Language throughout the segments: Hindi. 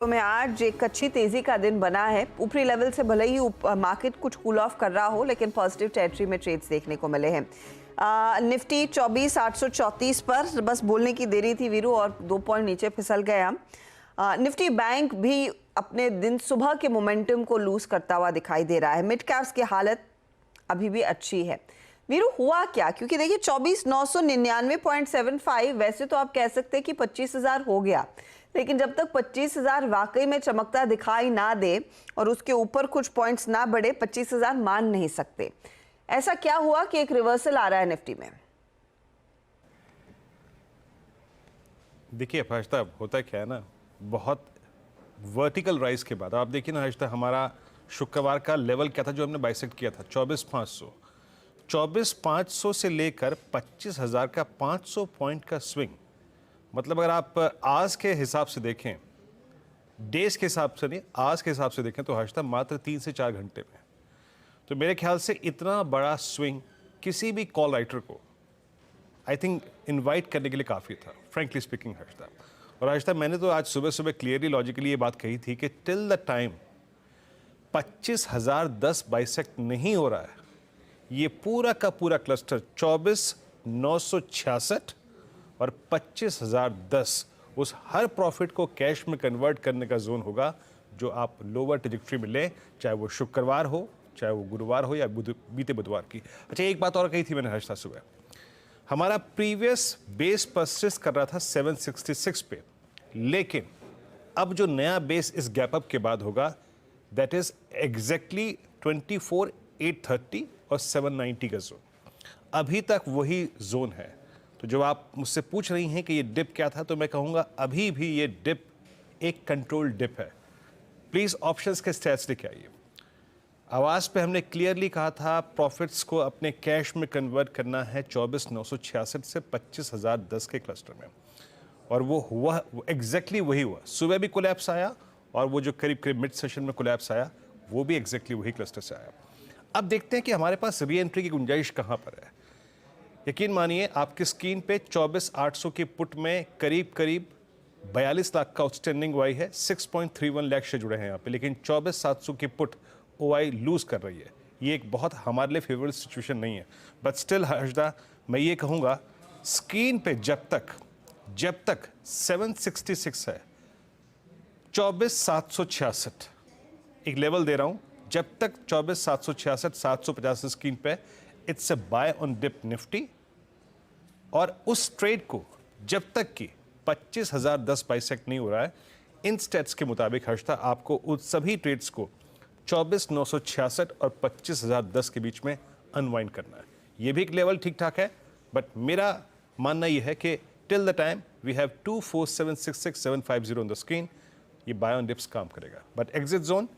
में आज एक अच्छी तेजी का दिन बना है। ऊपरी लेवल से भले ही मार्केट कुछ कूल ऑफ कर रहा हो, लेकिन पॉजिटिव टेरिटरी में ट्रेड्स देखने को मिले हैं। निफ्टी 24,834 पर बस बोलने की देरी थी वीरू, और 2 पॉइंट नीचे फिसल गए हम। निफ्टी बैंक भी अपने दिन सुबह के मोमेंटम को लूज करता हुआ दिखाई दे रहा है। मिड कैप्स की हालत अभी भी अच्छी है। वीरू, हुआ क्या? क्योंकि देखिए 24,999.75, वैसे तो आप कह सकते हैं कि 25,000 हो गया, लेकिन जब तक 25,000 वाकई में चमकता दिखाई ना दे और उसके ऊपर कुछ पॉइंट्स ना बढ़े, 25,000 मान नहीं सकते। ऐसा क्या हुआ कि एक रिवर्सल आ रहा है निफ्टी में? देखिए हर्षता, होता क्या है ना, बहुत वर्टिकल राइज के बाद आप देखिए ना हर्षता, हमारा शुक्रवार का लेवल क्या था जो हमने बाइसेक्ट किया था? 24,500 से लेकर 25,000 का 500 पॉइंट का स्विंग। मतलब अगर आप आज के हिसाब से देखें, डेज के हिसाब से नहीं, आज के हिसाब से देखें तो हर्षता मात्र 3 से 4 घंटे में। तो मेरे ख्याल से इतना बड़ा स्विंग किसी भी कॉल राइटर को आई थिंक इनवाइट करने के लिए काफ़ी था, फ्रेंकली स्पीकिंग हर्षता। और हर्षता, मैंने तो आज सुबह सुबह क्लियरली लॉजिकली ये बात कही थी कि टिल द टाइम 25,010 बाइसेक्ट नहीं हो रहा है, ये पूरा का पूरा क्लस्टर 24,966 और 25,010 उस हर प्रॉफिट को कैश में कन्वर्ट करने का जोन होगा जो आप लोअर ट्रैजेक्टरी में लें, चाहे वो शुक्रवार हो, चाहे वो गुरुवार हो या बीते बुधवार की। अच्छा, एक बात और कही थी मैंने हर्षता सुबह, हमारा प्रीवियस बेस परसिस्ट कर रहा था 766 पे, लेकिन अब जो नया बेस इस गैप अप के बाद होगा दैट इज एग्जैक्टली 24,830 और 790 का जोन। अभी तक वही जोन है। तो जब आप मुझसे पूछ रही हैं कि ये डिप क्या था, तो मैं कहूँगा अभी भी ये डिप एक कंट्रोल डिप है। प्लीज़ ऑप्शंस के स्टैट्स लेके आइए। आवाज़ पे हमने क्लियरली कहा था प्रॉफिट्स को अपने कैश में कन्वर्ट करना है 24,966 से 25,010 के क्लस्टर में, और वो हुआ, एग्जैक्टली वही हुआ। सुबह भी कोलैप्स आया और वो जो करीब करीब मिड सेशन में कोलैप्स आया वो भी एग्जैक्टली वही क्लस्टर से आया। अब देखते हैं कि हमारे पास री एंट्री की गुंजाइश कहाँ पर है। यकीन मानिए, आपकी स्क्रीन पे 24,800 की पुट में करीब करीब 42 लाख का आउटस्टैंडिंग ओआई है, 6.31 लाख से जुड़े हैं यहाँ पे, लेकिन 24,700 की पुट ओआई लूज कर रही है। ये एक बहुत हमारे लिए फेवरेबल सिचुएशन नहीं है, बट स्टिल हर्षदा, मैं ये कहूँगा स्क्रीन पे जब तक 766 है, 24,766 एक लेवल दे रहा हूँ, जब तक 24,766 750 स्क्रीन पे, it's a buy on dip Nifty. और उस ट्रेड को जब तक कि 25,010 बाइसेक्ट नहीं हो रहा है, इन स्टेट्स के मुताबिक हर्षता, आपको उन सभी ट्रेड्स को 24,966 और 25,010 के बीच में अनवाइंड करना है। ये भी एक लेवल ठीक ठाक है, बट मेरा मानना यह है कि till the time we have 24,766,750 on the screen, ये बाय ऑन डिप्स काम करेगा। But exit zone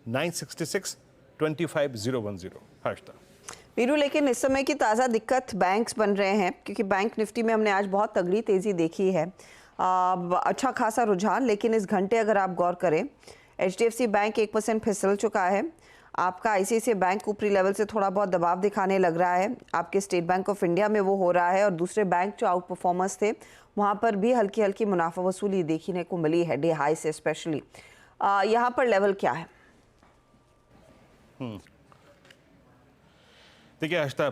966-25,010 Harshada. Veeru, लेकिन इस समय की ताज़ा दिक्कत बैंक्स बन रहे हैं, क्योंकि बैंक निफ्टी में हमने आज बहुत तगड़ी तेज़ी देखी है, अच्छा खासा रुझान। लेकिन इस घंटे अगर आप गौर करें, HDFC बैंक 1% फिसल चुका है, आपका ICICI बैंक ऊपरी लेवल से थोड़ा बहुत दबाव दिखाने लग रहा है, आपके स्टेट बैंक ऑफ इंडिया में वो हो रहा है, और दूसरे बैंक जो आउट परफॉर्मर्स थे वहाँ पर भी हल्की हल्की मुनाफा वसूली देखने को मिली है, डे हाई से स्पेशली। यहाँ पर लेवल क्या है? देखिए हर्षता,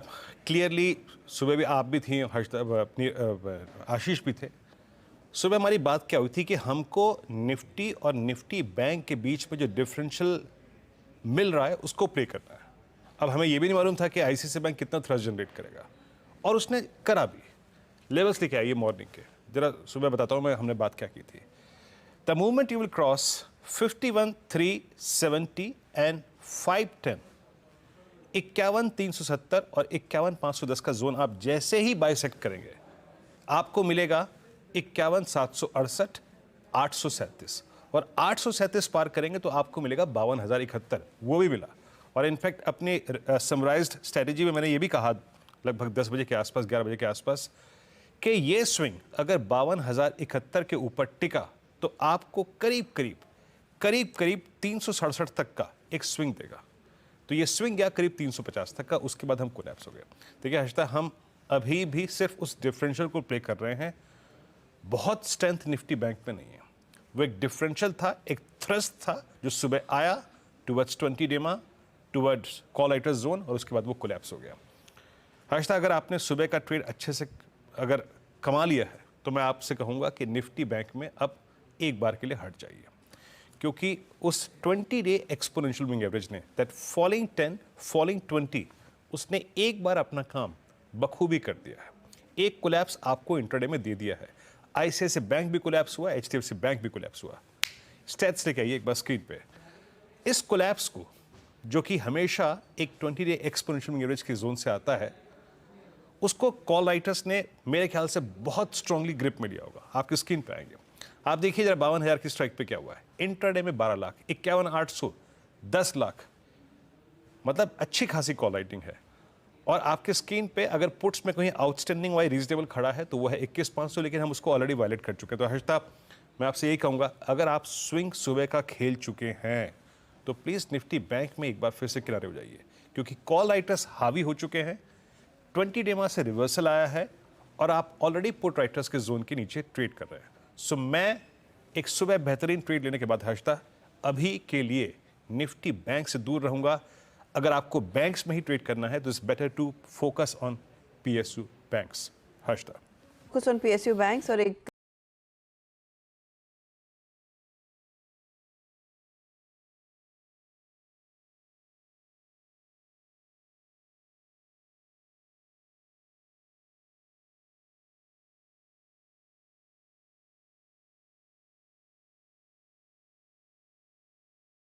क्लियरली सुबह भी आप भी थी हर्षता, अपनी आशीष भी थे। सुबह हमारी बात क्या हुई थी कि हमको निफ्टी और निफ्टी बैंक के बीच में जो डिफरेंशियल मिल रहा है उसको प्ले करना है। अब हमें यह भी नहीं मालूम था कि ICICI बैंक कितना थ्रस्ट जनरेट करेगा, और उसने करा भी। लेवल्स लेके आइए मॉर्निंग के, जरा सुबह बताता हूँ मैं हमने बात क्या की थी। The movement you will cross 51,370 and 510, 51,370 और 51,510 का जोन आप जैसे ही बाइसेक्ट करेंगे, आपको मिलेगा 51,768, 837, और 837 पार करेंगे तो आपको मिलेगा 52,071, वो भी मिला। और इनफैक्ट अपनी समराइज्ड स्ट्रेटेजी में मैंने ये भी कहा लगभग 10 बजे के आसपास, 11 बजे के आसपास, कि ये स्विंग अगर 52,071 के ऊपर टिका तो आपको करीब करीब 367 तक का एक स्विंग देगा। तो ये स्विंग गया करीब 350 तक का, उसके बाद हम कोलैप्स हो गए। देखिए हर्षता, हम अभी भी सिर्फ उस डिफरेंशियल को प्ले कर रहे हैं, बहुत स्ट्रेंथ निफ्टी बैंक में नहीं है। वो एक डिफरेंशियल था, एक थ्रस्ट था जो सुबह आया टुवर्ड्स 20 डेमा, टुवर्ड्स कॉल राइटर्स जोन, और उसके बाद वो कोलैप्स हो गया। हर्षदा, अगर आपने सुबह का ट्रेड अच्छे से अगर कमा लिया है तो मैं आपसे कहूँगा कि निफ्टी बैंक में अब एक बार के लिए हट जाइए, क्योंकि उस 20 डे एक्सपोनेंशियल मूविंग एवरेज ने दैट फॉलिंग 10 फॉलिंग 20 उसने एक बार अपना काम बखूबी कर दिया है। एक कोलैप्स आपको इंट्राडे में दे दिया है। आईसीआईसीआई बैंक भी कोलैप्स हुआ, एचडीएफसी बैंक भी कोलैप्स हुआ। स्टैट्स लेके आइए एक बार स्क्रीन पे। इस कोलैप्स को, जो कि हमेशा एक 20 डे एक्सपोनेंशियल मूविंग एवरेज के जोन से आता है, उसको कॉल राइटर्स ने मेरे ख्याल से बहुत स्ट्रांगली ग्रिप में लिया होगा। आपकी स्क्रीन पे आएंगे, आप देखिए जरा 52,000 की स्ट्राइक पे क्या हुआ है। इंट्राडे में 12 लाख, 51,800, 10 लाख, मतलब अच्छी खासी कॉल राइटिंग है। और आपके स्क्रीन पे अगर पुट्स में कहीं आउटस्टैंडिंग वाई रीजनेबल खड़ा है तो वो है 21,500, लेकिन हम उसको ऑलरेडी वायलेट कर चुके हैं। तो हर्षदा, मैं आपसे यही कहूँगा, अगर आप स्विंग सुबह का खेल चुके हैं तो प्लीज़ निफ्टी बैंक में एक बार फिर से किनारे हो जाइए, क्योंकि कॉल राइटर्स हावी हो चुके हैं। 20 डेमा से रिवर्सल आया है और आप ऑलरेडी पुट राइटर्स के जोन के नीचे ट्रेड कर रहे हैं। सो मैं एक सुबह बेहतरीन ट्रेड लेने के बाद हर्षदा अभी के लिए निफ्टी बैंक से दूर रहूंगा। अगर आपको बैंक्स में ही ट्रेड करना है तो it's better to focus on PSU banks. Harshada, focus on PSU banks और एक